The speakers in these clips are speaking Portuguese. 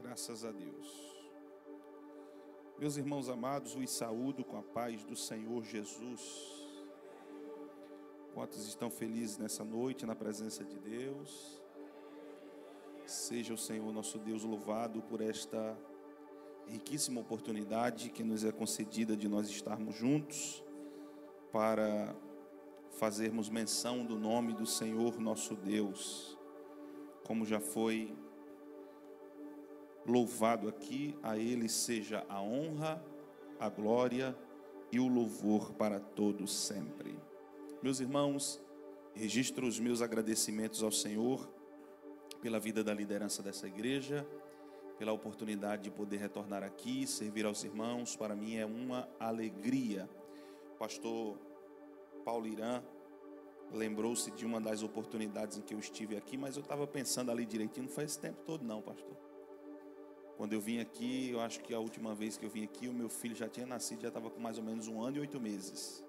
Graças a Deus. Meus irmãos amados, os saúdo com a paz do Senhor Jesus. Quantos estão felizes nessa noite na presença de Deus? Seja o Senhor nosso Deus louvado por esta riquíssima oportunidade que nos é concedida de nós estarmos juntos para fazermos menção do nome do Senhor nosso Deus. Como já foi louvado aqui, a Ele seja a honra, a glória e o louvor para todos sempre. Meus irmãos, registro os meus agradecimentos ao Senhor pela vida da liderança dessa igreja, pela oportunidade de poder retornar aqui, servir aos irmãos. Para mim é uma alegria. Pastor Paulo Irã lembrou-se de uma das oportunidades em que eu estive aqui, mas eu estava pensando ali direitinho, não faz esse tempo todo não, pastor. Quando eu vim aqui, eu acho que a última vez que eu vim aqui, o meu filho já tinha nascido, já estava com mais ou menos 1 ano e 8 meses.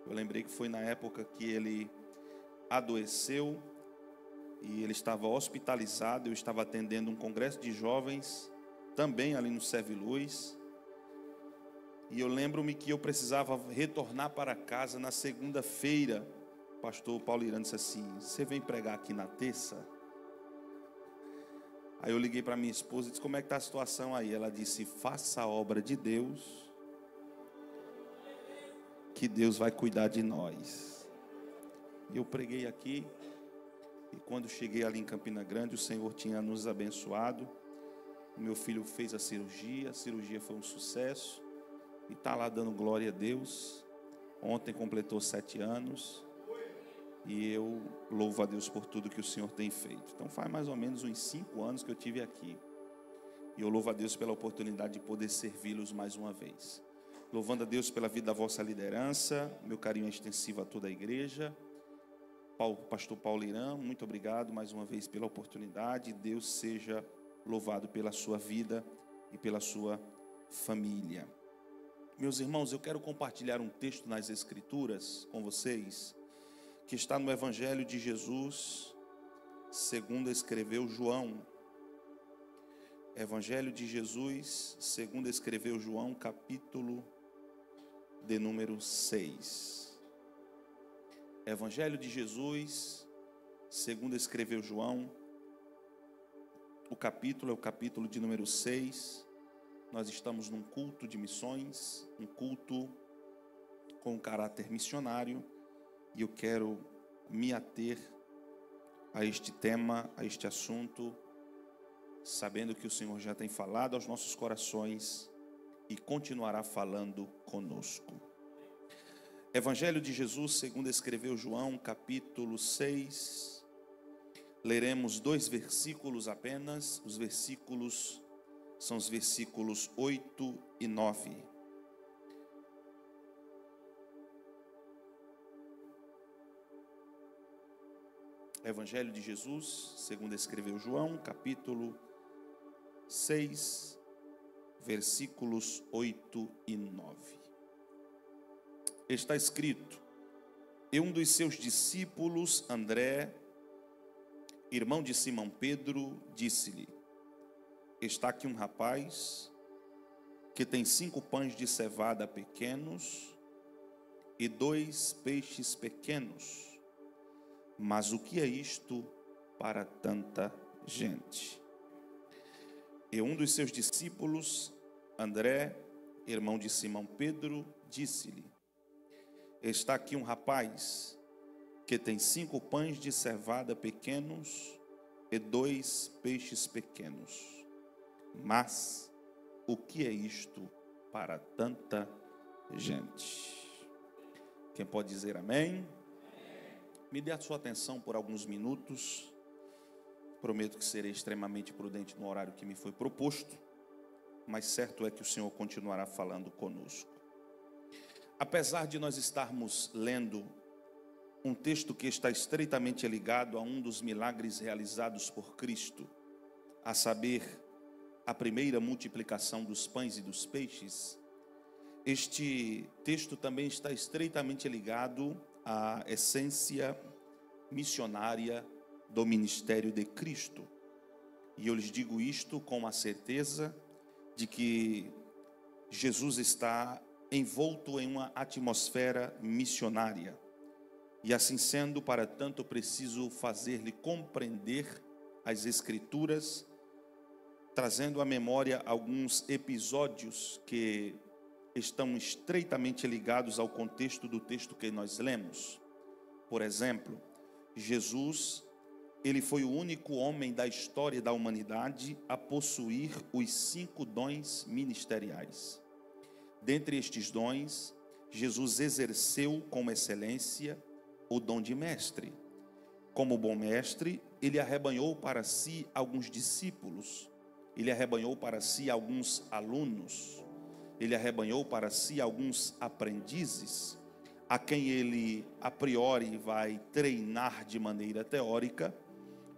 Eu lembrei que foi na época que ele adoeceu e ele estava hospitalizado. Eu estava atendendo um congresso de jovens, também ali no Serve Luz. E eu lembro-me que eu precisava retornar para casa na segunda-feira. O pastor Paulo Irã disse assim: você vem pregar aqui na terça? Aí eu liguei para minha esposa e disse: como é que está a situação aí? Ela disse: faça a obra de Deus, que Deus vai cuidar de nós. E eu preguei aqui, e quando cheguei ali em Campina Grande, o Senhor tinha nos abençoado. O meu filho fez a cirurgia foi um sucesso, e está lá dando glória a Deus. Ontem completou 7 anos, e eu louvo a Deus por tudo que o Senhor tem feito. Então faz mais ou menos uns 5 anos que eu estive aqui, e eu louvo a Deus pela oportunidade de poder servi-los mais uma vez. Louvando a Deus pela vida da vossa liderança, meu carinho é extensivo a toda a igreja. Pastor Paulo Irã, muito obrigado mais uma vez pela oportunidade. Deus seja louvado pela sua vida e pela sua família. Meus irmãos, eu quero compartilhar um texto nas Escrituras com vocês, que está no Evangelho de Jesus, segundo escreveu João. Evangelho de Jesus, segundo escreveu João, capítulo de número 6. Evangelho de Jesus, segundo escreveu João, o capítulo é o capítulo de número 6. Nós estamos num culto de missões, um culto com caráter missionário, e eu quero me ater a este tema, a este assunto, sabendo que o Senhor já tem falado aos nossos corações e continuará falando conosco. Evangelho de Jesus, segundo escreveu João, capítulo 6. Leremos 2 versículos apenas. Os versículos são os versículos 8 e 9. Evangelho de Jesus, segundo escreveu João, capítulo 6, versículos 8 e 9. Está escrito: e um dos seus discípulos, André, irmão de Simão Pedro, disse-lhe: está aqui um rapaz que tem 5 pães de cevada pequenos e 2 peixes pequenos. Mas o que é isto para tanta gente? E um dos seus discípulos, André, irmão de Simão Pedro, disse-lhe: está aqui um rapaz que tem 5 pães de cevada pequenos e 2 peixes pequenos. Mas o que é isto para tanta gente? Quem pode dizer amém? Me dê a sua atenção por alguns minutos. Prometo que serei extremamente prudente no horário que me foi proposto, mas certo é que o Senhor continuará falando conosco. Apesar de nós estarmos lendo um texto que está estreitamente ligado a um dos milagres realizados por Cristo, a saber, a primeira multiplicação dos pães e dos peixes, este texto também está estreitamente ligado à essência missionária do ministério de Cristo. E eu lhes digo isto com a certeza de que Jesus está envolto em uma atmosfera missionária. E assim sendo, para tanto, preciso fazer-lhe compreender as Escrituras, trazendo à memória alguns episódios que estão estreitamente ligados ao contexto do texto que nós lemos. Por exemplo, Jesus, ele foi o único homem da história da humanidade a possuir os 5 dons ministeriais. Dentre estes dons, Jesus exerceu com excelência o dom de mestre. Como bom mestre, ele arrebanhou para si alguns discípulos, ele arrebanhou para si alguns alunos, ele arrebanhou para si alguns aprendizes, a quem ele a priori vai treinar de maneira teórica,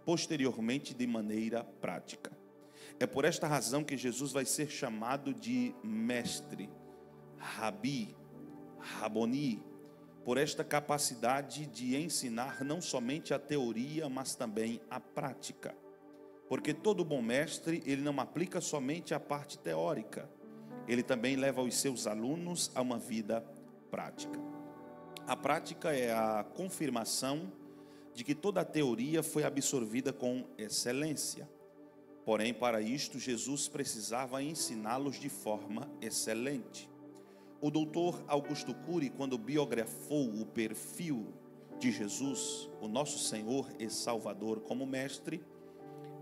posteriormente de maneira prática. É por esta razão que Jesus vai ser chamado de mestre, Rabi, Raboni, por esta capacidade de ensinar não somente a teoria, mas também a prática. Porque todo bom mestre, ele não aplica somente a parte teórica, ele também leva os seus alunos a uma vida prática. A prática é a confirmação de que toda a teoria foi absorvida com excelência. Porém, para isto, Jesus precisava ensiná-los de forma excelente. O doutor Augusto Cury, quando biografou o perfil de Jesus, o nosso Senhor e Salvador como mestre,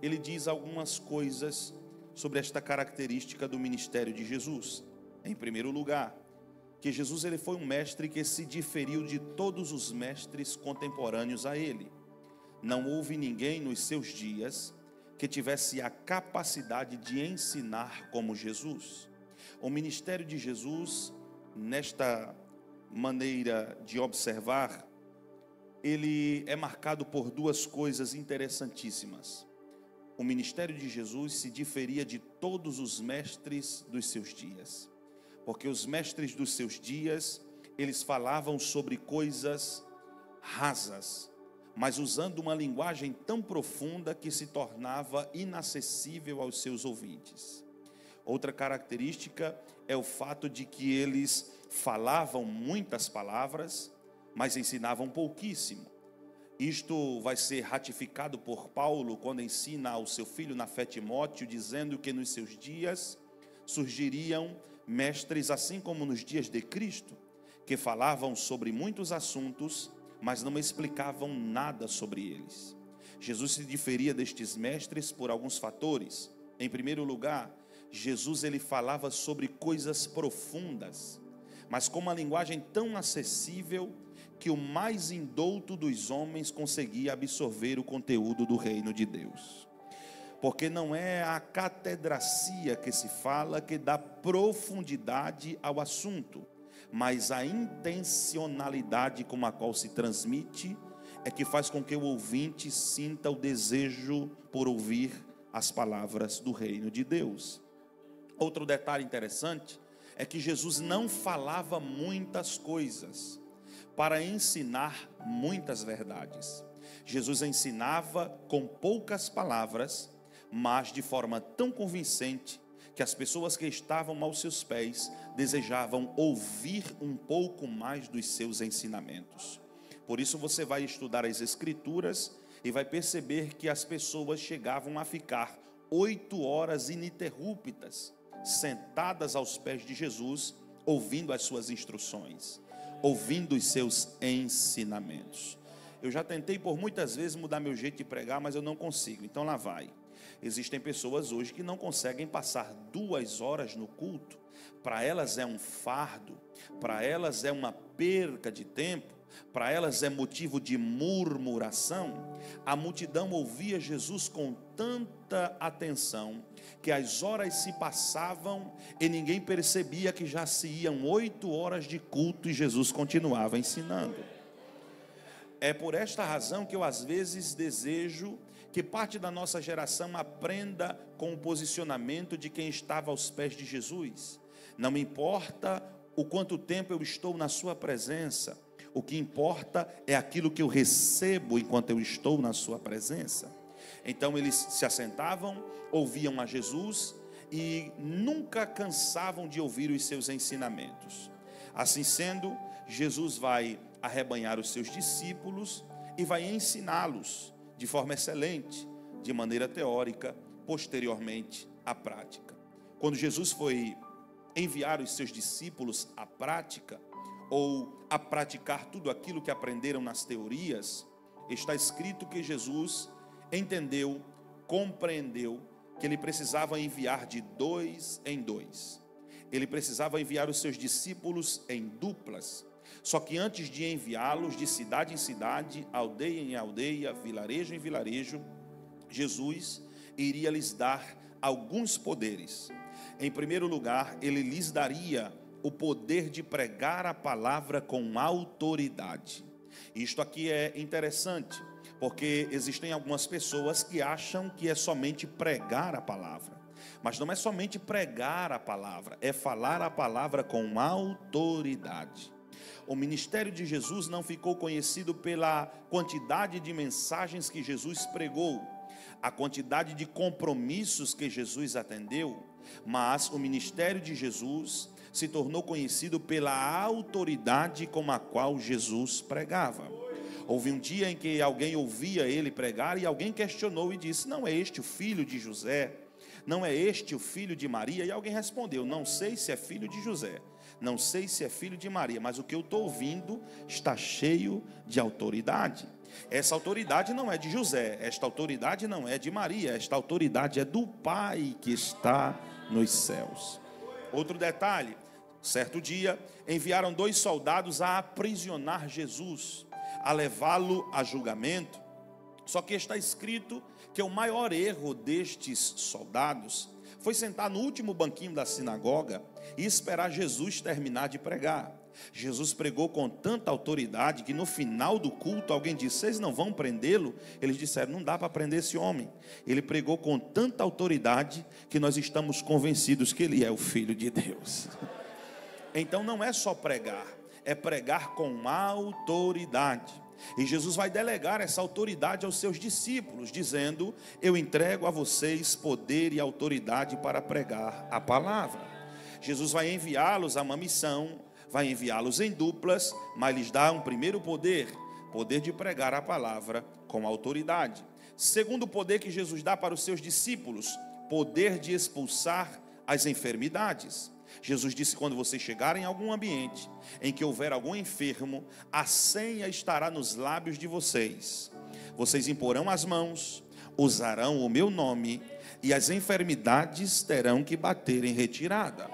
ele diz algumas coisas sobre esta característica do ministério de Jesus. Em primeiro lugar, que Jesus ele foi um mestre que se diferiu de todos os mestres contemporâneos a ele. Não houve ninguém nos seus dias que tivesse a capacidade de ensinar como Jesus. O ministério de Jesus, nesta maneira de observar, ele é marcado por 2 coisas interessantíssimas. O ministério de Jesus se diferia de todos os mestres dos seus dias, porque os mestres dos seus dias, eles falavam sobre coisas rasas, mas usando uma linguagem tão profunda que se tornava inacessível aos seus ouvintes. Outra característica é o fato de que eles falavam muitas palavras, mas ensinavam pouquíssimo. Isto vai ser ratificado por Paulo quando ensina ao seu filho na fé Timóteo, dizendo que nos seus dias surgiriam mestres assim como nos dias de Cristo, que falavam sobre muitos assuntos, mas não explicavam nada sobre eles. Jesus se diferia destes mestres por alguns fatores. Em primeiro lugar, Jesus ele falava sobre coisas profundas, mas com uma linguagem tão acessível que o mais indouto dos homens conseguia absorver o conteúdo do reino de Deus. Porque não é a catedracia que se fala que dá profundidade ao assunto, mas a intencionalidade com a qual se transmite é que faz com que o ouvinte sinta o desejo por ouvir as palavras do reino de Deus. Outro detalhe interessante é que Jesus não falava muitas coisas para ensinar muitas verdades. Jesus ensinava com poucas palavras, mas de forma tão convincente que as pessoas que estavam aos seus pés desejavam ouvir um pouco mais dos seus ensinamentos. Por isso você vai estudar as Escrituras e vai perceber que as pessoas chegavam a ficar 8 horas ininterruptas sentadas aos pés de Jesus, ouvindo as suas instruções, ouvindo os seus ensinamentos. Eu já tentei por muitas vezes mudar meu jeito de pregar, mas eu não consigo, então lá vai. Existem pessoas hoje que não conseguem passar 2 horas no culto. Para elas é um fardo, para elas é uma perca de tempo, para elas é motivo de murmuração. A multidão ouvia Jesus com tanta atenção que as horas se passavam e ninguém percebia que já se iam 8 horas de culto e Jesus continuava ensinando. É por esta razão que eu às vezes desejo que parte da nossa geração aprenda com o posicionamento de quem estava aos pés de Jesus. Não me importa o quanto tempo eu estou na sua presença, o que importa é aquilo que eu recebo enquanto eu estou na sua presença. Então eles se assentavam, ouviam a Jesus e nunca cansavam de ouvir os seus ensinamentos. Assim sendo, Jesus vai arrebanhar os seus discípulos e vai ensiná-los de forma excelente, de maneira teórica, posteriormente à prática. Quando Jesus foi enviar os seus discípulos à prática, ou a praticar tudo aquilo que aprenderam nas teorias, está escrito que Jesus entendeu, compreendeu que ele precisava enviar de 2 em 2. Ele precisava enviar os seus discípulos em duplas. Só que antes de enviá-los de cidade em cidade, aldeia em aldeia, vilarejo em vilarejo, Jesus iria lhes dar alguns poderes. Em primeiro lugar, ele lhes daria o poder de pregar a palavra com autoridade. Isto aqui é interessante, porque existem algumas pessoas que acham que é somente pregar a palavra. Mas não é somente pregar a palavra, é falar a palavra com autoridade. O ministério de Jesus não ficou conhecido pela quantidade de mensagens que Jesus pregou, a quantidade de compromissos que Jesus atendeu, mas o ministério de Jesus se tornou conhecido pela autoridade com a qual Jesus pregava. Houve um dia em que alguém ouvia ele pregar e alguém questionou e disse: não é este o filho de José? Não é este o filho de Maria? E alguém respondeu: não sei se é filho de José, não sei se é filho de Maria, mas o que eu estou ouvindo está cheio de autoridade. Essa autoridade não é de José, esta autoridade não é de Maria, esta autoridade é do Pai que está nos céus. Outro detalhe: certo dia enviaram 2 soldados a aprisionar Jesus, a levá-lo a julgamento. Só que está escrito que o maior erro destes soldados foi sentar no último banquinho da sinagoga e esperar Jesus terminar de pregar. Jesus pregou com tanta autoridade que no final do culto alguém disse: vocês não vão prendê-lo? Eles disseram: não dá para prender esse homem. Ele pregou com tanta autoridade que nós estamos convencidos que ele é o Filho de Deus. Então não é só pregar, é pregar com autoridade. E Jesus vai delegar essa autoridade aos seus discípulos, dizendo: eu entrego a vocês poder e autoridade para pregar a palavra. Jesus vai enviá-los a uma missão, vai enviá-los em duplas, mas lhes dá um primeiro poder de pregar a palavra com autoridade. Segundo poder que Jesus dá para os seus discípulos, poder de expulsar as enfermidades. Jesus disse: quando vocês chegarem em algum ambiente em que houver algum enfermo, a senha estará nos lábios de vocês. Vocês imporão as mãos, usarão o meu nome, e as enfermidades terão que bater em retirada.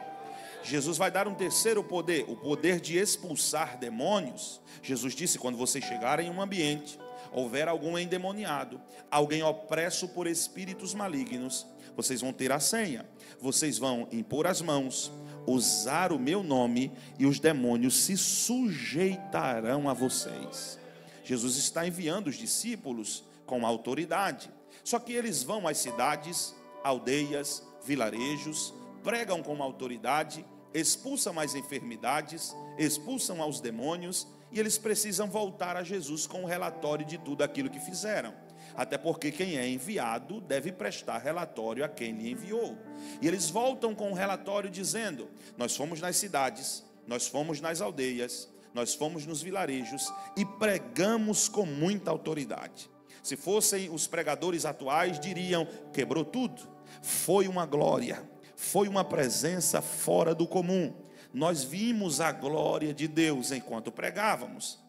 Jesus vai dar um terceiro poder, o poder de expulsar demônios. Jesus disse: quando vocês chegarem em um ambiente, houver algum endemoniado, alguém opresso por espíritos malignos, vocês vão ter a senha. Vocês vão impor as mãos, usar o meu nome, e os demônios se sujeitarão a vocês. Jesus está enviando os discípulos com autoridade. Só que eles vão às cidades, aldeias, vilarejos, pregam com autoridade, expulsam as enfermidades, expulsam aos demônios, e eles precisam voltar a Jesus com um relatório de tudo aquilo que fizeram. Até porque quem é enviado deve prestar relatório a quem lhe enviou. E eles voltam com um relatório dizendo: nós fomos nas cidades, nós fomos nas aldeias, nós fomos nos vilarejos e pregamos com muita autoridade. Se fossem os pregadores atuais, diriam: quebrou tudo, foi uma glória, foi uma presença fora do comum. Nós vimos a glória de Deus enquanto pregávamos.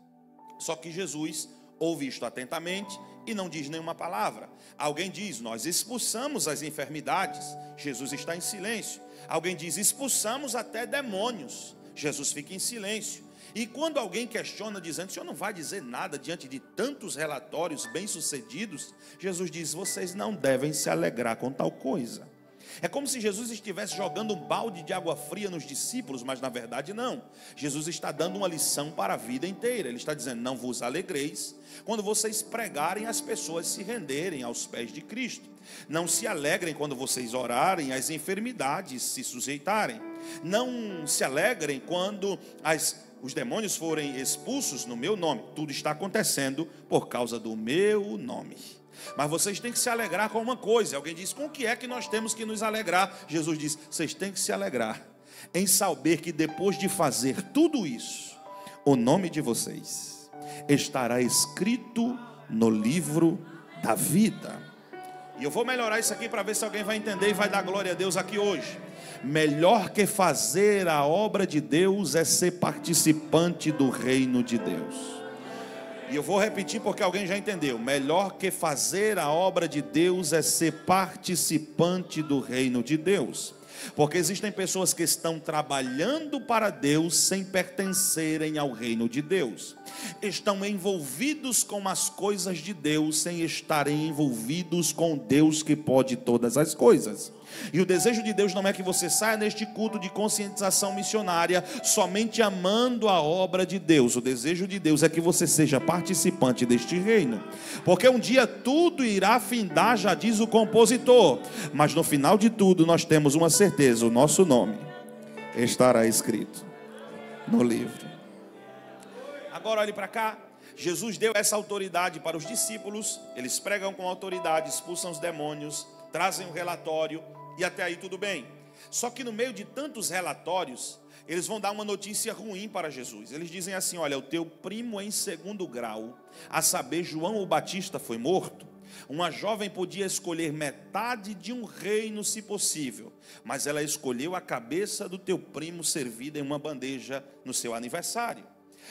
Só que Jesus ouve isto atentamente e não diz nenhuma palavra. Alguém diz: nós expulsamos as enfermidades. Jesus está em silêncio. Alguém diz: expulsamos até demônios. Jesus fica em silêncio. E quando alguém questiona, dizendo: o senhor não vai dizer nada diante de tantos relatórios bem-sucedidos? Jesus diz: vocês não devem se alegrar com tal coisa. É como se Jesus estivesse jogando um balde de água fria nos discípulos, mas na verdade não. Jesus está dando uma lição para a vida inteira. Ele está dizendo: não vos alegreis quando vocês pregarem, as pessoas se renderem aos pés de Cristo. Não se alegrem quando vocês orarem, as enfermidades se sujeitarem. Não se alegrem quando os demônios forem expulsos no meu nome. Tudo está acontecendo por causa do meu nome. Mas vocês têm que se alegrar com uma coisa. Alguém diz, com o que é que nós temos que nos alegrar? Jesus diz, vocês têm que se alegrar em saber que depois de fazer tudo isso, o nome de vocês estará escrito no livro da vida. E eu vou melhorar isso aqui para ver se alguém vai entender e vai dar glória a Deus aqui hoje. Melhor que fazer a obra de Deus é ser participante do reino de Deus. E eu vou repetir porque alguém já entendeu. Melhor que fazer a obra de Deus é ser participante do reino de Deus. Porque existem pessoas que estão trabalhando para Deus sem pertencerem ao reino de Deus. Estão envolvidos com as coisas de Deus sem estarem envolvidos com Deus que pode todas as coisas. E o desejo de Deus não é que você saia neste culto de conscientização missionária somente amando a obra de Deus. O desejo de Deus é que você seja participante deste reino, porque um dia tudo irá findar, já diz o compositor, mas no final de tudo nós temos uma certeza: o nosso nome estará escrito no livro. Agora olhe para cá. Jesus deu essa autoridade para os discípulos. Eles pregam com autoridade, expulsam os demônios, trazem um relatório, e até aí tudo bem. Só que no meio de tantos relatórios, eles vão dar uma notícia ruim para Jesus. Eles dizem assim: olha, o teu primo em segundo grau, a saber, João o Batista, foi morto. Uma jovem podia escolher metade de um reino se possível, mas ela escolheu a cabeça do teu primo servida em uma bandeja no seu aniversário.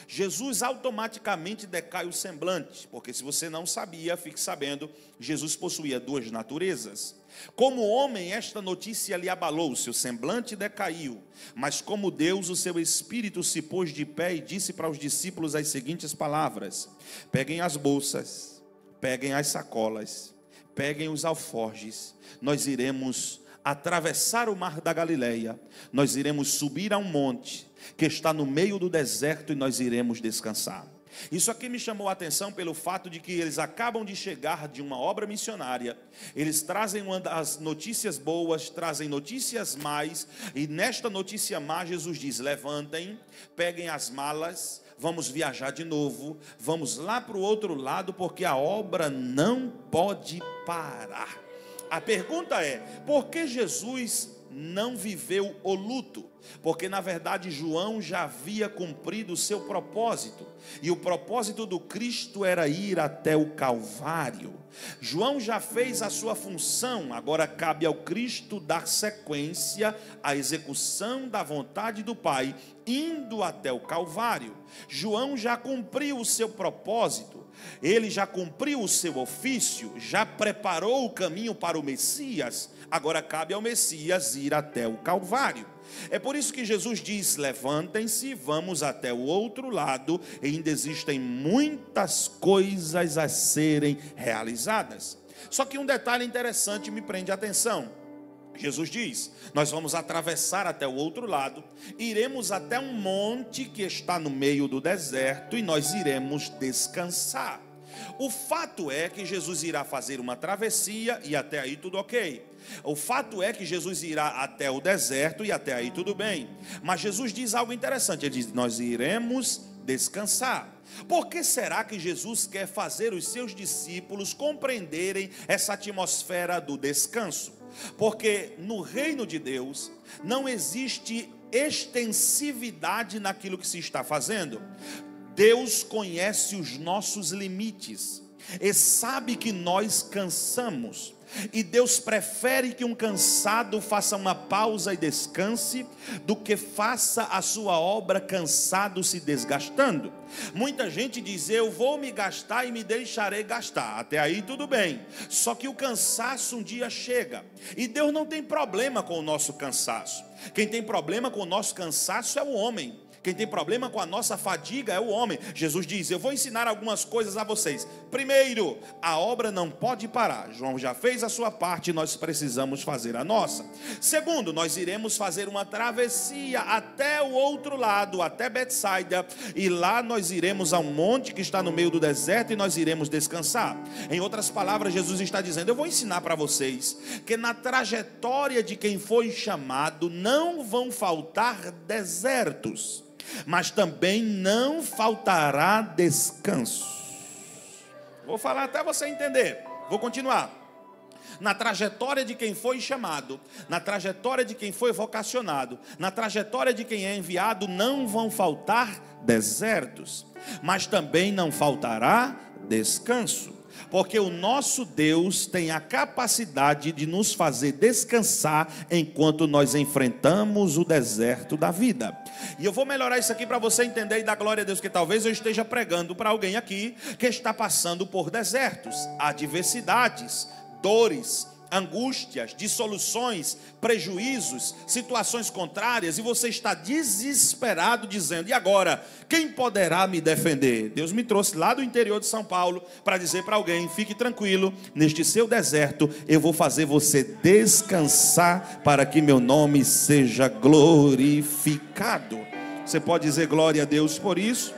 Jesus automaticamente decai o semblante, porque se você não sabia, fique sabendo, Jesus possuía duas naturezas. Como homem, esta notícia lhe abalou, seu semblante decaiu, mas como Deus, o seu espírito se pôs de pé e disse para os discípulos as seguintes palavras: peguem as bolsas, peguem as sacolas, peguem os alforjes, nós iremos atravessar o mar da Galileia, nós iremos subir a um monte que está no meio do deserto e nós iremos descansar. Isso aqui me chamou a atenção pelo fato de que eles acabam de chegar de uma obra missionária. Eles trazem as notícias boas, trazem notícias más, e nesta notícia má Jesus diz: levantem, peguem as malas, vamos viajar de novo, vamos lá para o outro lado, porque a obra não pode parar. A pergunta é: por que Jesus não viveu o luto? Porque na verdade João já havia cumprido o seu propósito, e o propósito do Cristo era ir até o Calvário. João já fez a sua função, agora cabe ao Cristo dar sequência à execução da vontade do Pai, indo até o Calvário. João já cumpriu o seu propósito, ele já cumpriu o seu ofício, já preparou o caminho para o Messias. Agora cabe ao Messias ir até o Calvário. É por isso que Jesus diz: levantem-se, vamos até o outro lado. E ainda existem muitas coisas a serem realizadas. Só que um detalhe interessante me prende a atenção. Jesus diz: nós vamos atravessar até o outro lado, iremos até um monte que está no meio do deserto e nós iremos descansar. O fato é que Jesus irá fazer uma travessia e até aí tudo ok. O fato é que Jesus irá até o deserto e até aí tudo bem. Mas Jesus diz algo interessante, ele diz: nós iremos descansar. Por que será que Jesus quer fazer os seus discípulos compreenderem essa atmosfera do descanso? Porque no reino de Deus não existe extensividade naquilo que se está fazendo. Deus conhece os nossos limites e sabe que nós cansamos. E Deus prefere que um cansado faça uma pausa e descanse, do que faça a sua obra cansado, se desgastando. Muita gente diz: eu vou me gastar e me deixarei gastar. Até aí tudo bem. Só que o cansaço um dia chega. E Deus não tem problema com o nosso cansaço. Quem tem problema com o nosso cansaço é o homem. Quem tem problema com a nossa fadiga é o homem. Jesus diz: eu vou ensinar algumas coisas a vocês. Primeiro, a obra não pode parar. João já fez a sua parte, nós precisamos fazer a nossa. Segundo, nós iremos fazer uma travessia até o outro lado, até Betsaida, e lá nós iremos a um monte que está no meio do deserto e nós iremos descansar. Em outras palavras, Jesus está dizendo: eu vou ensinar para vocês que na trajetória de quem foi chamado não vão faltar desertos, mas também não faltará descanso. Vou falar até você entender. Vou continuar. Na trajetória de quem foi chamado, na trajetória de quem foi vocacionado, na trajetória de quem é enviado, não vão faltar desertos, mas também não faltará descanso, porque o nosso Deus tem a capacidade de nos fazer descansar enquanto nós enfrentamos o deserto da vida. E eu vou melhorar isso aqui para você entender e dar glória a Deus, que talvez eu esteja pregando para alguém aqui que está passando por desertos, adversidades, dores, angústias, dissoluções, prejuízos, situações contrárias, e você está desesperado dizendo: e agora? Quem poderá me defender? Deus me trouxe lá do interior de São Paulo para dizer para alguém: fique tranquilo, neste seu deserto eu vou fazer você descansar para que meu nome seja glorificado. Você pode dizer glória a Deus por isso?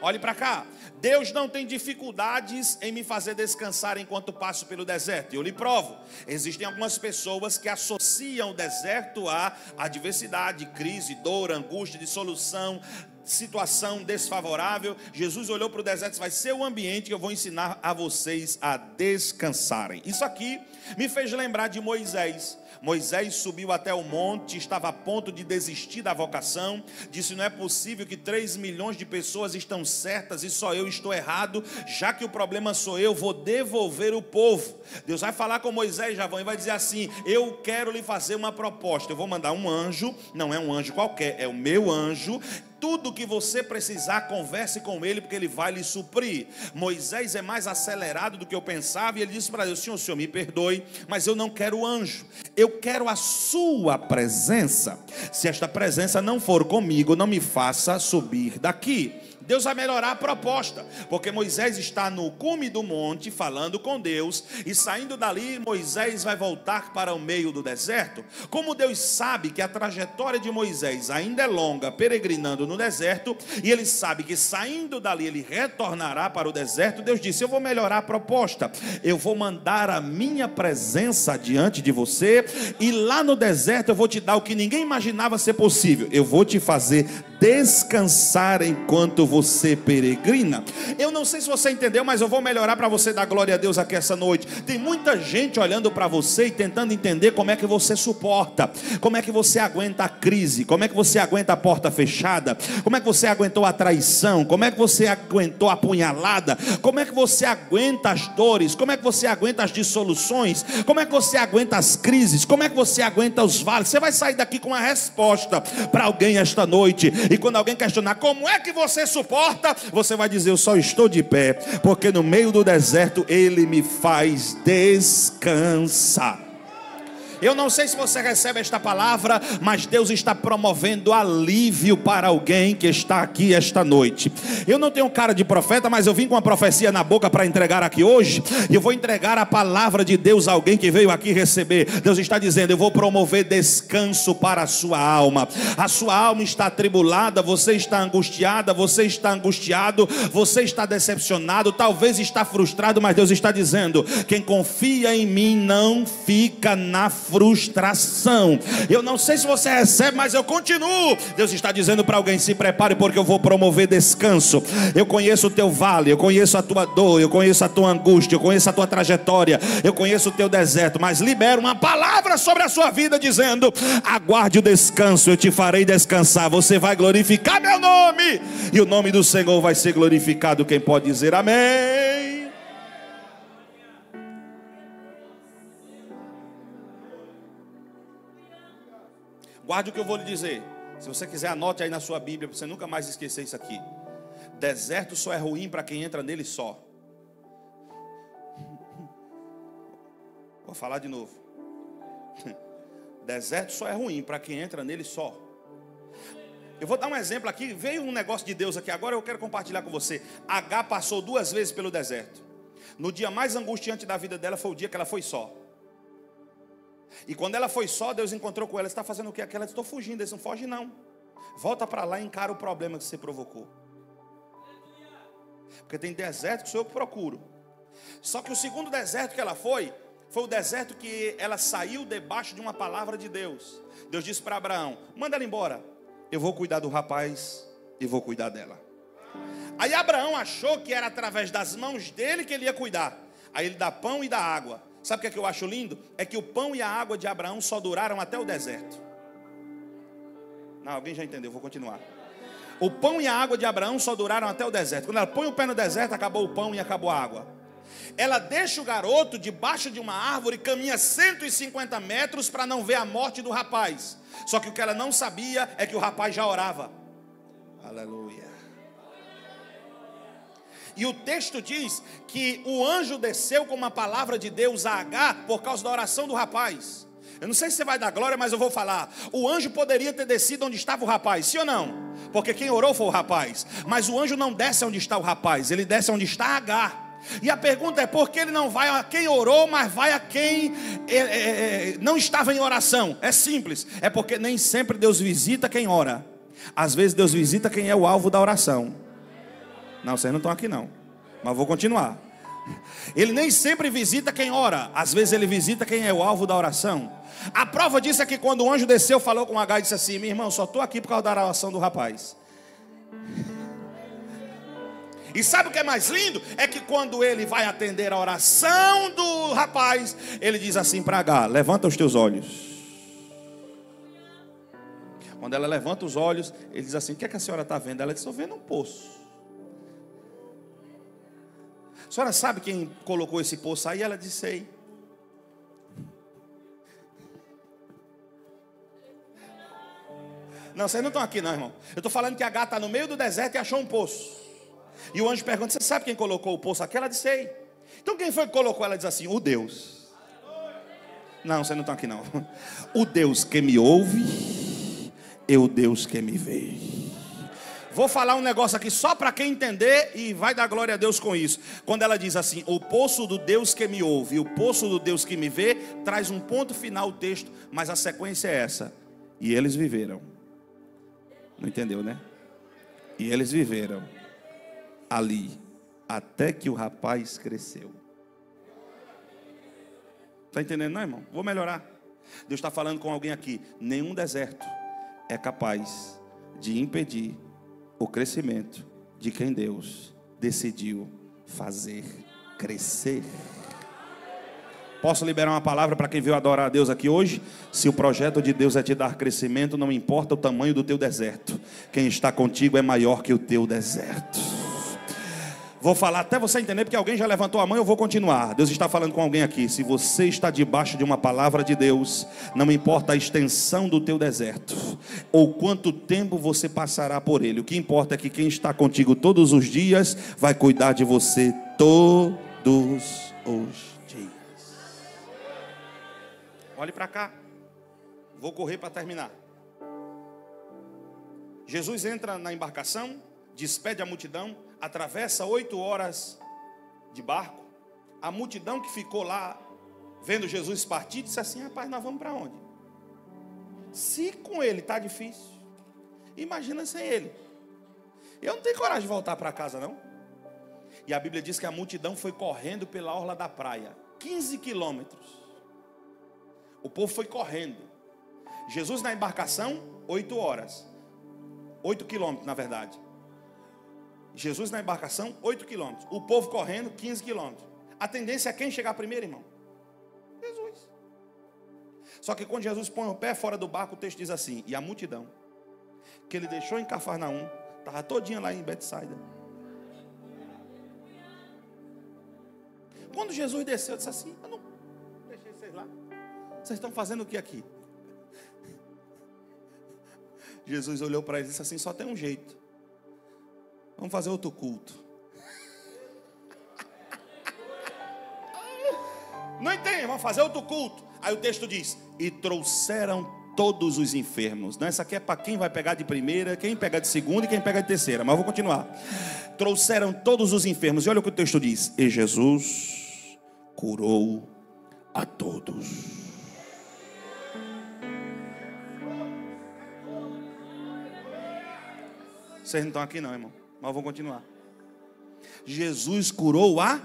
Olhe para cá. Deus não tem dificuldades em me fazer descansar enquanto passo pelo deserto. Eu lhe provo. Existem algumas pessoas que associam o deserto à adversidade, crise, dor, angústia, dissolução, situação desfavorável. Jesus olhou para o deserto e disse: vai ser o ambiente que eu vou ensinar a vocês a descansarem. Isso aqui me fez lembrar de Moisés. Moisés subiu até o monte, estava a ponto de desistir da vocação, disse: não é possível que 3 milhões de pessoas estão certas e só eu estou errado, já que o problema sou eu, vou devolver o povo. Deus vai falar com Moisés, Javão, e vai dizer assim: eu quero lhe fazer uma proposta, eu vou mandar um anjo, não é um anjo qualquer, é o meu anjo. Tudo que você precisar, converse com ele, porque ele vai lhe suprir. Moisés é mais acelerado do que eu pensava, e ele disse para Deus: Senhor, me perdoe, mas eu não quero o anjo, eu quero a sua presença. Se esta presença não for comigo, não me faça subir daqui. Deus vai melhorar a proposta, porque Moisés está no cume do monte falando com Deus, e saindo dali Moisés vai voltar para o meio do deserto. Como Deus sabe que a trajetória de Moisés ainda é longa, peregrinando no deserto, e ele sabe que saindo dali ele retornará para o deserto, Deus disse: eu vou melhorar a proposta, eu vou mandar a minha presença diante de você, e lá no deserto eu vou te dar o que ninguém imaginava ser possível, eu vou te fazer descansar enquanto você peregrina. Eu não sei se você entendeu, mas eu vou melhorar para você dar glória a Deus aqui essa noite. Tem muita gente olhando para você e tentando entender como é que você suporta, como é que você aguenta a crise, como é que você aguenta a porta fechada, como é que você aguentou a traição, como é que você aguentou a punhalada, como é que você aguenta as dores, como é que você aguenta as dissoluções, como é que você aguenta as crises, como é que você aguenta os vales. Você vai sair daqui com uma resposta para alguém esta noite. E quando alguém questionar como é que você suporta, você vai dizer: eu só estou de pé, porque no meio do deserto Ele me faz descansar. Eu não sei se você recebe esta palavra, mas Deus está promovendo alívio para alguém que está aqui esta noite. Eu não tenho cara de profeta, mas eu vim com uma profecia na boca para entregar aqui hoje, e eu vou entregar a palavra de Deus a alguém que veio aqui receber. Deus está dizendo: eu vou promover descanso para a sua alma. A sua alma está atribulada, você está angustiada, você está angustiado, você está decepcionado, talvez está frustrado, mas Deus está dizendo: quem confia em mim não fica na frustração. Eu não sei se você recebe, mas eu continuo. Deus está dizendo para alguém: se prepare, porque eu vou promover descanso. Eu conheço o teu vale, eu conheço a tua dor, eu conheço a tua angústia, eu conheço a tua trajetória, eu conheço o teu deserto, mas libero uma palavra sobre a sua vida dizendo: aguarde o descanso, eu te farei descansar, você vai glorificar meu nome, e o nome do Senhor vai ser glorificado. Quem pode dizer amém? Guarde o que eu vou lhe dizer. Se você quiser, anote aí na sua Bíblia, para você nunca mais esquecer isso aqui. Deserto só é ruim para quem entra nele só. Vou falar de novo. Deserto só é ruim para quem entra nele só. Eu vou dar um exemplo aqui. Veio um negócio de Deus aqui agora, eu quero compartilhar com você. H passou 2 vezes pelo deserto. No dia mais angustiante da vida dela foi o dia que ela foi só. E quando ela foi só, Deus encontrou com ela: você está fazendo o que? Ela disse: estou fugindo. Ele disse: não foge não, volta para lá e encara o problema que você provocou. Porque tem deserto que sou eu que procuro. Só que o segundo deserto que ela foi o deserto que ela saiu debaixo de uma palavra de Deus. Deus disse para Abraão: manda ela embora, eu vou cuidar do rapaz e vou cuidar dela. Aí Abraão achou que era através das mãos dele que ele ia cuidar. Aí ele dá pão e dá água. Sabe o que é que eu acho lindo? É que o pão e a água de Abraão só duraram até o deserto. Não, alguém já entendeu, vou continuar. O pão e a água de Abraão só duraram até o deserto. Quando ela põe o pé no deserto, acabou o pão e acabou a água. Ela deixa o garoto debaixo de uma árvore, caminha 150 metros para não ver a morte do rapaz. Só que o que ela não sabia é que o rapaz já orava. Aleluia. E o texto diz que o anjo desceu com uma palavra de Deus a Agar por causa da oração do rapaz. Eu não sei se você vai dar glória, mas eu vou falar. O anjo poderia ter descido onde estava o rapaz, sim ou não? Porque quem orou foi o rapaz. Mas o anjo não desce onde está o rapaz, ele desce onde está Agar. E a pergunta é, por que ele não vai a quem orou, mas vai a quem não estava em oração? É simples, é porque nem sempre Deus visita quem ora. Às vezes Deus visita quem é o alvo da oração. Não, vocês não estão aqui não, mas vou continuar. Ele nem sempre visita quem ora, às vezes ele visita quem é o alvo da oração. A prova disso é que quando o anjo desceu, falou com Agar e disse assim: minha irmã, só estou aqui por causa da oração do rapaz. E sabe o que é mais lindo? É que quando ele vai atender a oração do rapaz, ele diz assim para Agar: levanta os teus olhos. Quando ela levanta os olhos, ele diz assim: o que é que a senhora está vendo? Ela diz: estou vendo um poço. A senhora sabe quem colocou esse poço aí? Ela disse: sei. Não, vocês não estão aqui não, irmão. Eu estou falando que Agar está no meio do deserto e achou um poço. E o anjo pergunta: você sabe quem colocou o poço aqui? Ela disse: sei. Então quem foi que colocou? Ela diz assim: o Deus. Não, vocês não estão aqui não. O Deus que me ouve é o Deus que me vê. Vou falar um negócio aqui só para quem entender e vai dar glória a Deus com isso. Quando ela diz assim: o poço do Deus que me ouve e o poço do Deus que me vê, traz um ponto final o texto, mas a sequência é essa: e eles viveram. Não entendeu, né? E eles viveram ali até que o rapaz cresceu. Está entendendo, não, irmão? Vou melhorar. Deus está falando com alguém aqui: nenhum deserto é capaz de impedir o crescimento de quem Deus decidiu fazer crescer. Posso liberar uma palavra para quem veio adorar a Deus aqui hoje? Se o projeto de Deus é te dar crescimento, não importa o tamanho do teu deserto, quem está contigo é maior que o teu deserto. Vou falar até você entender, porque alguém já levantou a mão, eu vou continuar. Deus está falando com alguém aqui: se você está debaixo de uma palavra de Deus, não importa a extensão do teu deserto, ou quanto tempo você passará por ele, o que importa é que quem está contigo todos os dias, vai cuidar de você todos os dias. Olhe para cá, vou correr para terminar. Jesus entra na embarcação, despede a multidão, atravessa 8 horas de barco. A multidão que ficou lá vendo Jesus partir disse assim: rapaz, nós vamos para onde? Se com ele está difícil, imagina sem ele. Eu não tenho coragem de voltar para casa não. E a Bíblia diz que a multidão foi correndo pela orla da praia, 15 quilômetros. O povo foi correndo. Jesus na embarcação, 8 horas. 8 quilômetros na verdade. Jesus na embarcação, 8 quilômetros. O povo correndo, 15 quilômetros. A tendência é quem chegar primeiro, irmão? Jesus. Só que quando Jesus põe o pé fora do barco, o texto diz assim: e a multidão que ele deixou em Cafarnaum estava todinha lá em Betsaida. Quando Jesus desceu, eu disse assim: eu não deixei vocês lá. Vocês estão fazendo o que aqui? Jesus olhou para eles e disse assim: só tem um jeito. Vamos fazer outro culto. Não entende? Vamos fazer outro culto. Aí o texto diz: e trouxeram todos os enfermos. Não, essa aqui é para quem vai pegar de primeira, quem pega de segunda e quem pega de terceira. Mas eu vou continuar. Trouxeram todos os enfermos. E olha o que o texto diz: e Jesus curou a todos. Vocês não estão aqui não, irmão, mas vou continuar. Jesus curou a...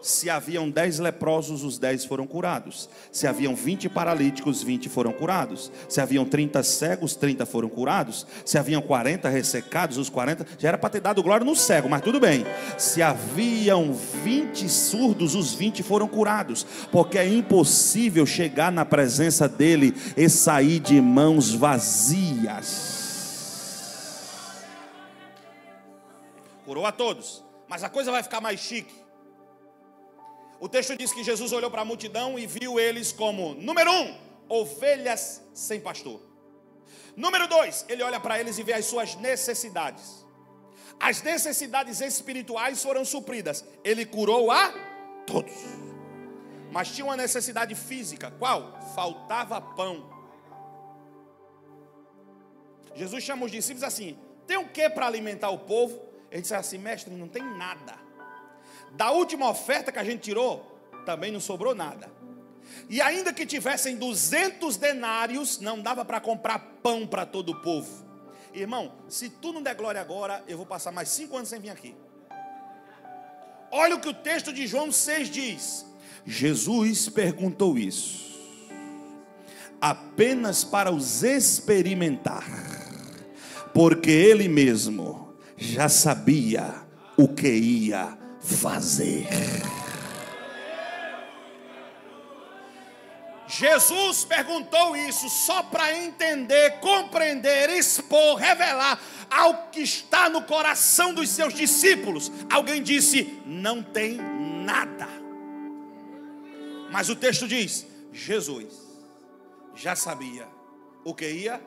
Se haviam 10 leprosos, os 10 foram curados. Se haviam 20 paralíticos, 20 foram curados. Se haviam 30 cegos, 30 foram curados. Se haviam 40 ressecados, os 40... Já era para ter dado glória no cego, mas tudo bem. Se haviam 20 surdos, os 20 foram curados. Porque é impossível chegar na presença dele e sair de mãos vazias. Curou a todos. Mas a coisa vai ficar mais chique. O texto diz que Jesus olhou para a multidão e viu eles como, número 1, ovelhas sem pastor. Número 2, ele olha para eles e vê as suas necessidades. As necessidades espirituais foram supridas. Ele curou a todos. Mas tinha uma necessidade física. Qual? Faltava pão. Jesus chama os discípulos assim: tem o que para alimentar o povo? Ele disse assim: mestre, não tem nada. Da última oferta que a gente tirou, também não sobrou nada. E ainda que tivessem 200 denários, não dava para comprar pão para todo o povo. Irmão, se tu não der glória agora, eu vou passar mais 5 anos sem vir aqui. Olha o que o texto de João 6 diz. Jesus perguntou isso apenas para os experimentar, porque ele mesmo já sabia o que ia fazer. Jesus perguntou isso só para entender, compreender, expor, revelar ao que está no coração dos seus discípulos. Alguém disse: não tem nada. Mas o texto diz: Jesus já sabia o que ia.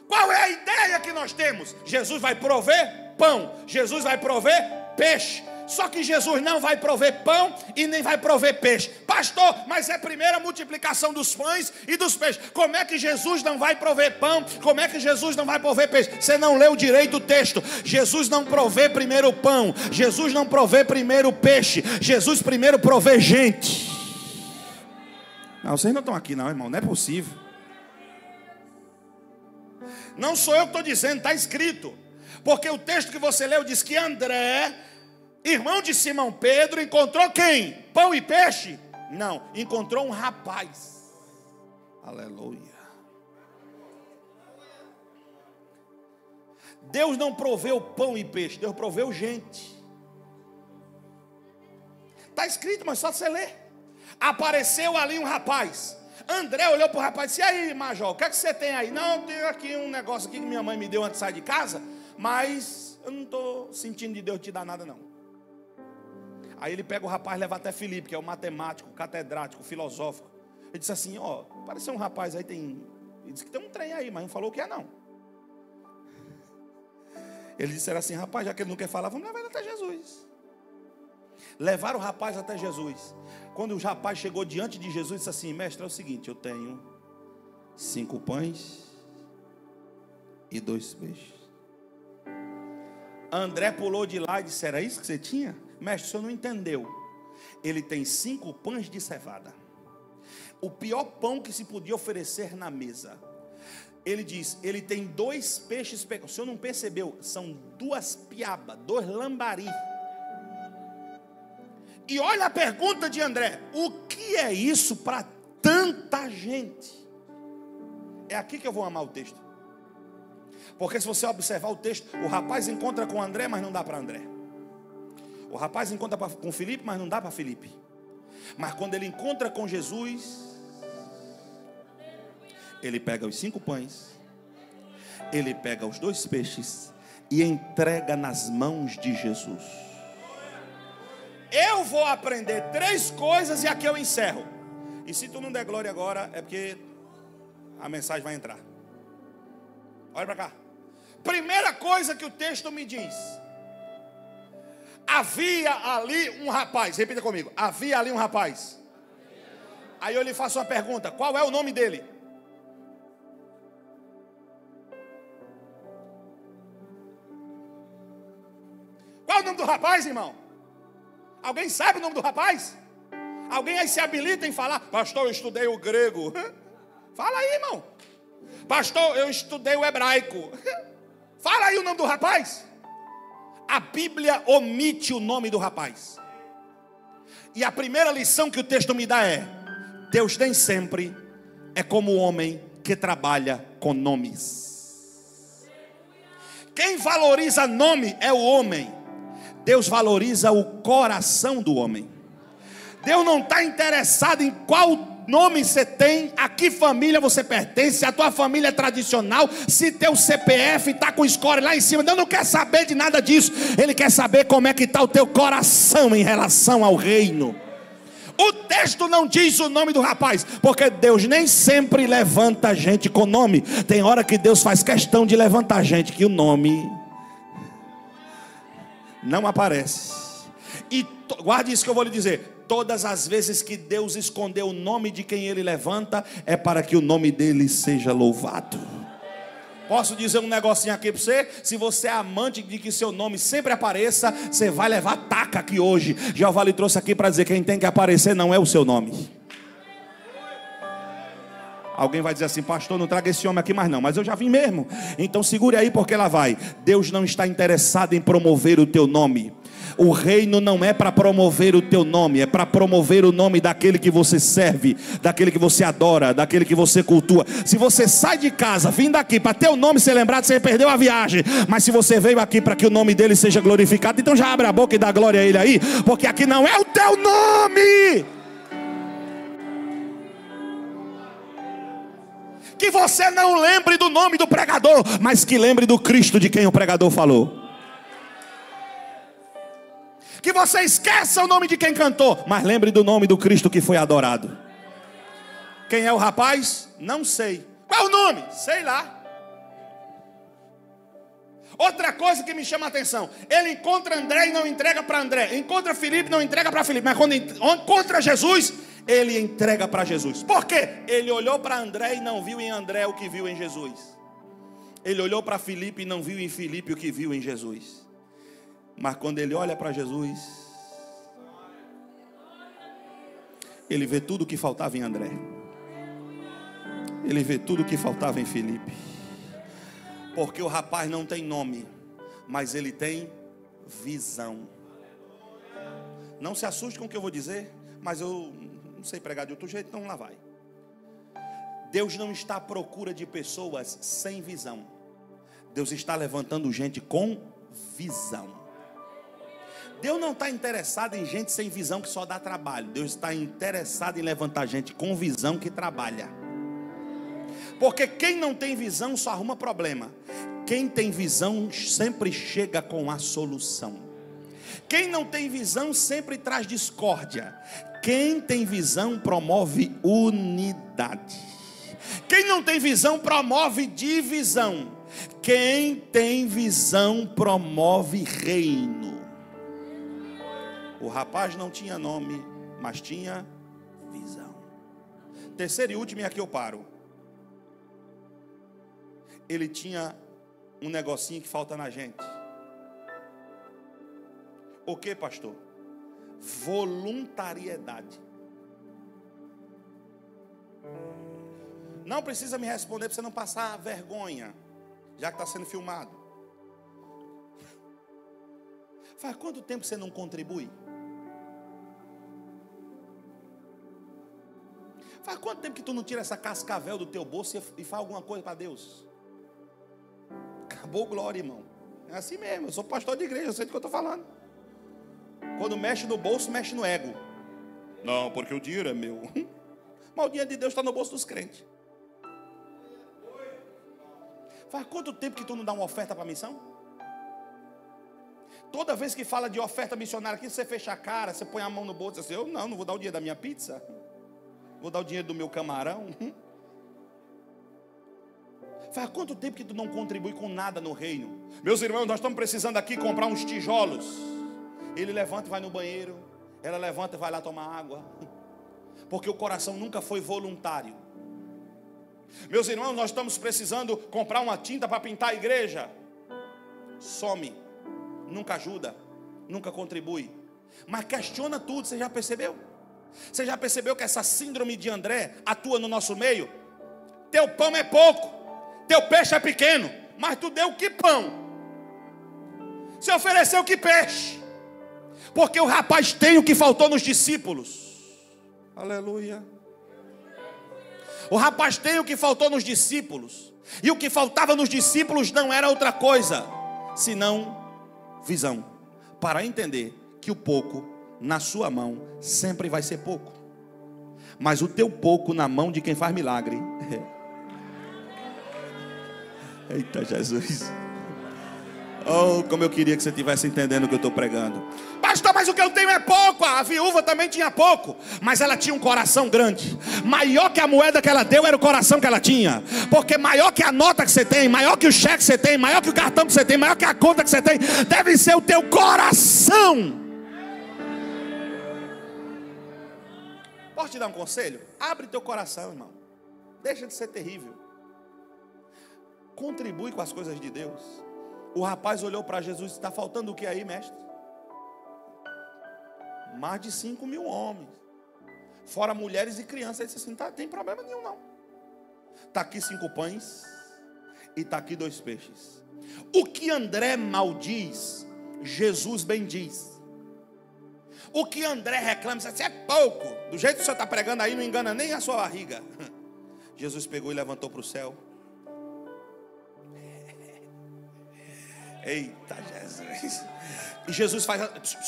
Qual é a ideia que nós temos? Jesus vai prover pão, Jesus vai prover peixe. Só que Jesus não vai prover pão e nem vai prover peixe. Pastor, mas é a primeira multiplicação dos pães e dos peixes. Como é que Jesus não vai prover pão? Como é que Jesus não vai prover peixe? Você não leu direito o texto. Jesus não provê primeiro o pão. Jesus não provê primeiro o peixe. Jesus primeiro provê gente. Não, vocês não estão aqui não, irmão. Não é possível. Não sou eu que estou dizendo, está escrito. Porque o texto que você leu diz que André, irmão de Simão Pedro, encontrou quem? Pão e peixe? Não, encontrou um rapaz. Aleluia. Deus não proveu pão e peixe, Deus proveu gente. Está escrito, mas só você ler. Apareceu ali um rapaz. André olhou para o rapaz e disse: e aí, major, o que é que você tem aí? Não, eu tenho aqui um negócio aqui que minha mãe me deu antes de sair de casa, mas eu não estou sentindo de Deus te dar nada não. Aí ele pega o rapaz e leva até Filipe, que é o matemático, catedrático, filosófico. Ele disse assim: ó, apareceu um rapaz aí, ele disse que tem um trem aí, mas não falou o que é não. Ele disse assim: rapaz, já que ele não quer falar, vamos levar ele até Jesus. Levaram o rapaz até Jesus. Quando o rapaz chegou diante de Jesus, disse assim: mestre, é o seguinte, eu tenho 5 pães e 2 peixes. André pulou de lá e disse: era isso que você tinha? Mestre, o senhor não entendeu. Ele tem 5 pães de cevada, o pior pão que se podia oferecer na mesa. Ele diz: ele tem 2 peixes pequenos. O senhor não percebeu? São 2 piabas, 2 lambari. E olha a pergunta de André: o que é isso para tanta gente? É aqui que eu vou amar o texto. Porque se você observar o texto, o rapaz encontra com André, mas não dá para André. O rapaz encontra com Filipe, mas não dá para Filipe. Mas quando ele encontra com Jesus, ele pega os 5 pães, ele pega os 2 peixes e entrega nas mãos de Jesus. Eu vou aprender 3 coisas e aqui eu encerro. E se tu não der glória agora, é porque a mensagem vai entrar. Olha para cá. Primeira coisa que o texto me diz: havia ali um rapaz. Repita comigo: havia ali um rapaz. Aí eu lhe faço uma pergunta: qual é o nome dele? Qual é o nome do rapaz, irmão? Alguém sabe o nome do rapaz? Alguém aí se habilita em falar: pastor, eu estudei o grego. Fala aí, irmão. Pastor, eu estudei o hebraico. Fala aí o nome do rapaz. A Bíblia omite o nome do rapaz. E a primeira lição que o texto me dá é: Deus nem sempre é como o homem que trabalha com nomes. Quem valoriza nome é o homem. Deus valoriza o coração do homem. Deus não está interessado em qual nome você tem, a que família você pertence, se a tua família é tradicional, se teu CPF está com score lá em cima. Deus não quer saber de nada disso. Ele quer saber como é que está o teu coração em relação ao reino. O texto não diz o nome do rapaz, porque Deus nem sempre levanta gente com nome. Tem hora que Deus faz questão de levantar gente que o nome não aparece. E guarde isso que eu vou lhe dizer: todas as vezes que Deus escondeu o nome de quem Ele levanta, é para que o nome dele seja louvado. Posso dizer um negocinho aqui para você? Se você é amante de que seu nome sempre apareça, você vai levar taca aqui hoje. Jeová lhe trouxe aqui para dizer: quem tem que aparecer não é o seu nome. Alguém vai dizer assim: pastor, não traga esse homem aqui mais não, mas eu já vim mesmo. Então segure aí, porque lá vai. Deus não está interessado em promover o teu nome. O reino não é para promover o teu nome, é para promover o nome daquele que você serve, daquele que você adora, daquele que você cultua. Se você sai de casa, vindo aqui para ter o nome ser lembrado, você perdeu a viagem. Mas se você veio aqui para que o nome dele seja glorificado, então já abre a boca e dá glória a ele aí, porque aqui não é o teu nome. Que você não lembre do nome do pregador, mas que lembre do Cristo de quem o pregador falou. Que você esqueça o nome de quem cantou, mas lembre do nome do Cristo que foi adorado. Quem é o rapaz? Não sei. Qual é o nome? Sei lá. Outra coisa que me chama a atenção: ele encontra André e não entrega para André, encontra Filipe e não entrega para Filipe, mas quando encontra Jesus, ele entrega para Jesus. Por quê? Ele olhou para André e não viu em André o que viu em Jesus. Ele olhou para Filipe e não viu em Filipe o que viu em Jesus. Mas quando ele olha para Jesus, ele vê tudo o que faltava em André. Ele vê tudo o que faltava em Filipe. Porque o rapaz não tem nome, mas ele tem visão. Não se assuste com o que eu vou dizer, mas eu não sei pregar de outro jeito, então lá vai. Deus não está à procura de pessoas sem visão. Deus está levantando gente com visão. Deus não está interessado em gente sem visão que só dá trabalho. Deus está interessado em levantar gente com visão que trabalha. Porque quem não tem visão só arruma problema. Quem tem visão sempre chega com a solução. Quem não tem visão sempre traz discórdia. Quem tem visão promove unidade. Quem não tem visão promove divisão. Quem tem visão promove reino. O rapaz não tinha nome, mas tinha visão. Terceiro e último, e aqui eu paro. Ele tinha um negocinho que falta na gente. O que, pastor? Voluntariedade. Não precisa me responder para você não passar vergonha, já que está sendo filmado. Faz quanto tempo você não contribui? Faz quanto tempo que tu não tira essa cascavel do teu bolso e faz alguma coisa para Deus? Acabou glória, irmão. É assim mesmo, eu sou pastor de igreja, eu sei do que eu estou falando. Quando mexe no bolso, mexe no ego. Não, porque o dinheiro é meu. Mas o dinheiro de Deus está no bolso dos crentes. Faz quanto tempo que tu não dá uma oferta para a missão? Toda vez que fala de oferta missionária aqui, você fecha a cara, você põe a mão no bolso e diz assim: eu não vou dar o dinheiro da minha pizza. Vou dar o dinheiro do meu camarão. Faz quanto tempo que tu não contribui com nada no reino? Meus irmãos, nós estamos precisando aqui comprar uns tijolos. Ele levanta e vai no banheiro. Ela levanta e vai lá tomar água. Porque o coração nunca foi voluntário. Meus irmãos, nós estamos precisando comprar uma tinta para pintar a igreja. Some. Nunca ajuda. Nunca contribui. Mas questiona tudo, você já percebeu? Você já percebeu que essa síndrome de André atua no nosso meio? Teu pão é pouco, teu peixe é pequeno, mas tu deu que pão? Você ofereceu que peixe? Porque o rapaz tem o que faltou nos discípulos. Aleluia. O rapaz tem o que faltou nos discípulos. E o que faltava nos discípulos não era outra coisa senão visão, para entender que o pouco na sua mão sempre vai ser pouco, mas o teu pouco na mão de quem faz milagre. Eita Jesus. Oh, como eu queria que você estivesse entendendo o que eu estou pregando. Pastor, mas o que eu tenho é pouco. A viúva também tinha pouco, mas ela tinha um coração grande. Maior que a moeda que ela deu era o coração que ela tinha. Porque maior que a nota que você tem, maior que o cheque que você tem, maior que o cartão que você tem, maior que a conta que você tem, deve ser o teu coração. Posso te dar um conselho? Abre teu coração, irmão. Deixa de ser terrível. Contribui com as coisas de Deus. O rapaz olhou para Jesus e disse: está faltando o que aí, mestre? Mais de 5.000 homens, fora mulheres e crianças. Ele disse assim: tá, tem problema nenhum não. Está aqui 5 pães e está aqui 2 peixes. O que André maldiz, Jesus bendiz. O que André reclama, diz assim: é pouco. Do jeito que o senhor está pregando aí, não engana nem a sua barriga. Jesus pegou e levantou para o céu. Eita Jesus. E Jesus faz,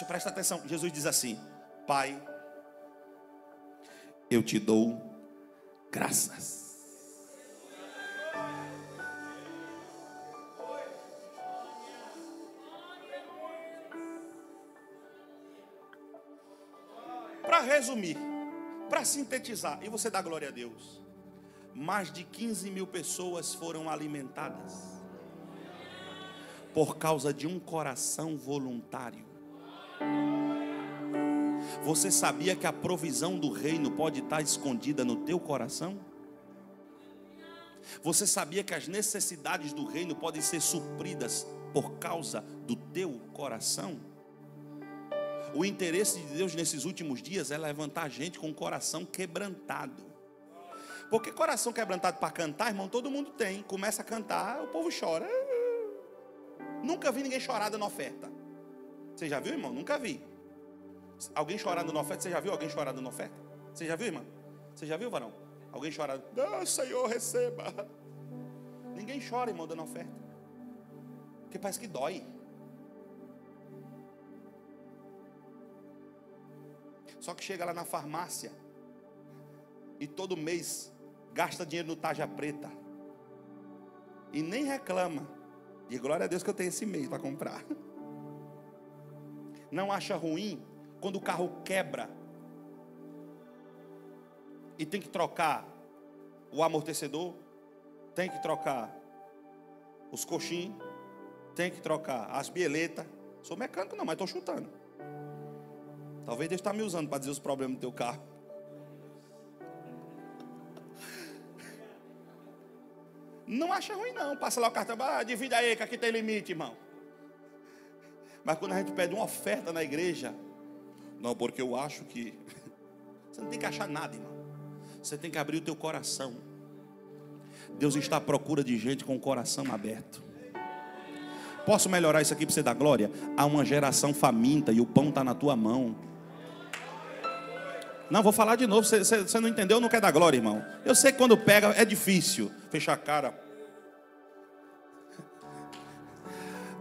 presta atenção, Jesus diz assim: Pai, eu te dou graças. Para resumir, para sintetizar, e você dá glória a Deus, mais de 15.000 pessoas foram alimentadas por causa de um coração voluntário. Você sabia que a provisão do reino pode estar escondida no teu coração? Você sabia que as necessidades do reino podem ser supridas por causa do teu coração? O interesse de Deus nesses últimos dias é levantar gente com o coração quebrantado. Porque coração quebrantado para cantar, irmão, todo mundo tem. Começa a cantar, o povo chora. Nunca vi ninguém chorar dando oferta. Você já viu, irmão? Nunca vi. Alguém chorando na oferta? Você já viu alguém chorando na oferta? Você já viu, irmão? Você já viu, varão? Alguém chorando? Ah, Senhor, receba. Ninguém chora, irmão, dando oferta. Porque parece que dói. Só que chega lá na farmácia e todo mês gasta dinheiro no tarja preta e nem reclama. E glória a Deus que eu tenho esse mês para comprar. Não acha ruim quando o carro quebra e tem que trocar o amortecedor, tem que trocar os coxins, tem que trocar as bieletas. Sou mecânico não, mas estou chutando. Talvez Deus está me usando para dizer os problemas do teu carro. Não acha ruim não, passa lá o cartão, divide aí que aqui tem limite, irmão. Mas quando a gente pede uma oferta na igreja, não, porque eu acho que... Você não tem que achar nada, irmão. Você tem que abrir o teu coração. Deus está à procura de gente com o coração aberto. Posso melhorar isso aqui para você dar glória? Há uma geração faminta e o pão está na tua mão. Não, vou falar de novo. Você não entendeu, não quer dar glória, irmão. Eu sei que quando pega é difícil fechar a cara.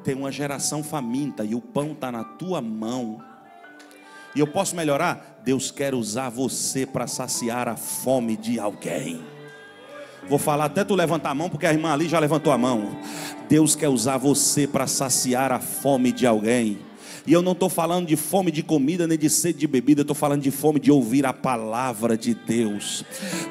Tem uma geração faminta e o pão está na tua mão. E eu posso melhorar? Deus quer usar você para saciar a fome de alguém. Vou falar até tu levantar a mão, porque a irmã ali já levantou a mão. Deus quer usar você para saciar a fome de alguém. E eu não estou falando de fome de comida, nem de sede de bebida. Eu estou falando de fome de ouvir a palavra de Deus.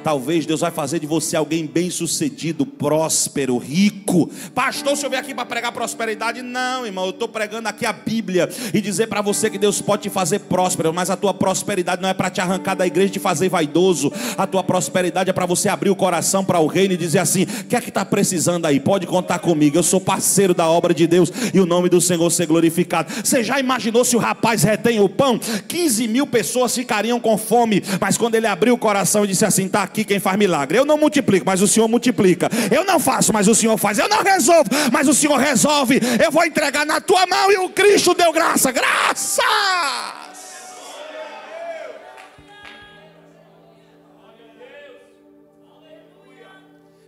Talvez Deus vai fazer de você alguém bem sucedido, próspero, rico. Pastor, se eu vier aqui para pregar prosperidade? Não, irmão, eu estou pregando aqui a Bíblia e dizer para você que Deus pode te fazer próspero. Mas a tua prosperidade não é para te arrancar da igreja e te fazer vaidoso. A tua prosperidade é para você abrir o coração para o reino e dizer assim: o que é que está precisando aí? Pode contar comigo, eu sou parceiro da obra de Deus e o nome do Senhor ser glorificado. Você já imaginou se o rapaz retém o pão? 15 mil pessoas ficariam com fome. Mas quando ele abriu o coração e disse assim: está aqui quem faz milagre. Eu não multiplico, mas o Senhor multiplica. Eu não faço, mas o Senhor faz. Eu não resolvo, mas o Senhor resolve. Eu vou entregar na tua mão. E o Cristo deu graça. Graças!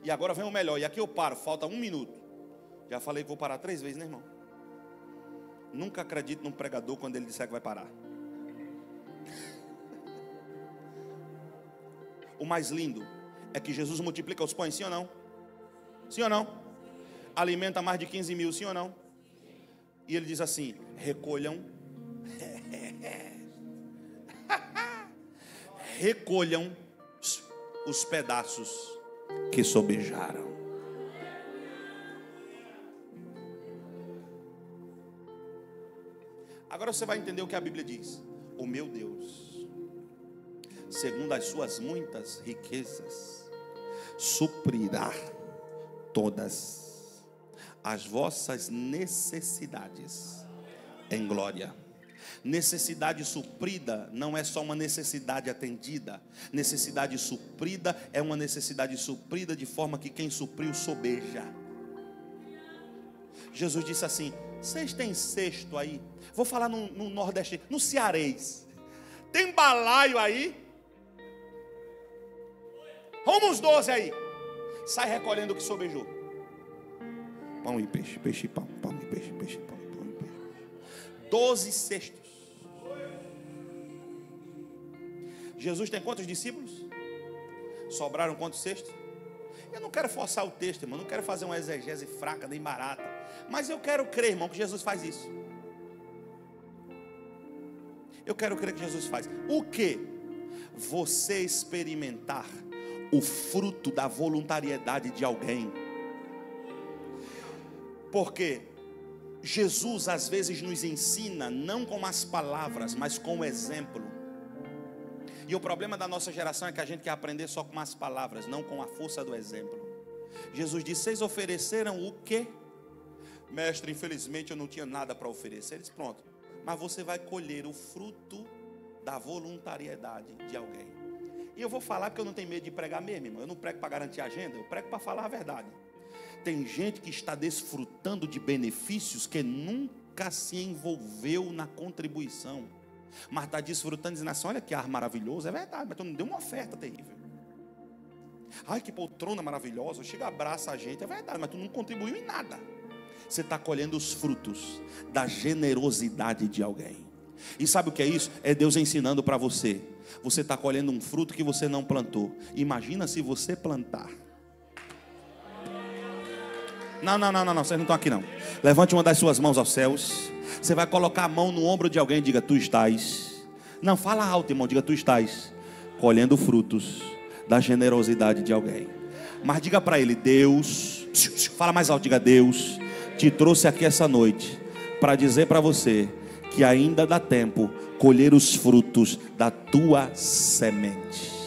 E agora vem o melhor. E aqui eu paro, falta 1 minuto. Já falei que vou parar 3 vezes, né, irmão? Nunca acredito num pregador quando ele disser que vai parar. O mais lindo é que Jesus multiplica os pães, sim ou não? Sim ou não? Alimenta mais de 15 mil, sim ou não? E ele diz assim: recolham. Recolham os pedaços que sobejaram. Agora você vai entender o que a Bíblia diz. O meu Deus, segundo as suas muitas riquezas, suprirá todas as vossas necessidades em glória. Necessidade suprida não é só uma necessidade atendida. Necessidade suprida é uma necessidade suprida de forma que quem supriu sobeja. Jesus disse assim: vocês têm cesto aí? Vou falar no Nordeste, no cearês. Tem balaio aí? Arruma uns 12 aí. Sai recolhendo o que sobejou. Pão e peixe, peixe e pão, pão e peixe, peixe e pão, pão e peixe. 12 cestos. Jesus tem quantos discípulos? Sobraram quantos cestos? Eu não quero forçar o texto, irmão. Não quero fazer uma exegese fraca, nem barata. Mas eu quero crer, irmão, que Jesus faz isso. Eu quero crer que Jesus faz. O que? Você experimentar o fruto da voluntariedade de alguém. Porque Jesus às vezes nos ensina não com as palavras, mas com o exemplo. E o problema da nossa geração é que a gente quer aprender só com as palavras, não com a força do exemplo. Jesus disse: vocês ofereceram o quê? Mestre, infelizmente eu não tinha nada para oferecer. Ele disse: pronto, mas você vai colher o fruto da voluntariedade de alguém. E eu vou falar porque eu não tenho medo de pregar mesmo, irmão. Eu não prego para garantir agenda, eu prego para falar a verdade. Tem gente que está desfrutando de benefícios que nunca se envolveu na contribuição, mas está desfrutando, dizendo assim: olha que ar maravilhoso. É verdade, mas tu não deu uma oferta terrível. Ai, que poltrona maravilhosa. Chega, abraça a gente. É verdade, mas tu não contribuiu em nada. Você está colhendo os frutos da generosidade de alguém. E sabe o que é isso? É Deus ensinando para você. Você está colhendo um fruto que você não plantou. Imagina se você plantar. Não, vocês não estão aqui não. Levante uma das suas mãos aos céus. Você vai colocar a mão no ombro de alguém e diga: tu estás. Não, fala alto, irmão, diga: tu estás colhendo frutos da generosidade de alguém. Mas diga para ele: Deus, fala mais alto, diga: Deus te trouxe aqui essa noite para dizer para você que ainda dá tempo colher os frutos da tua semente.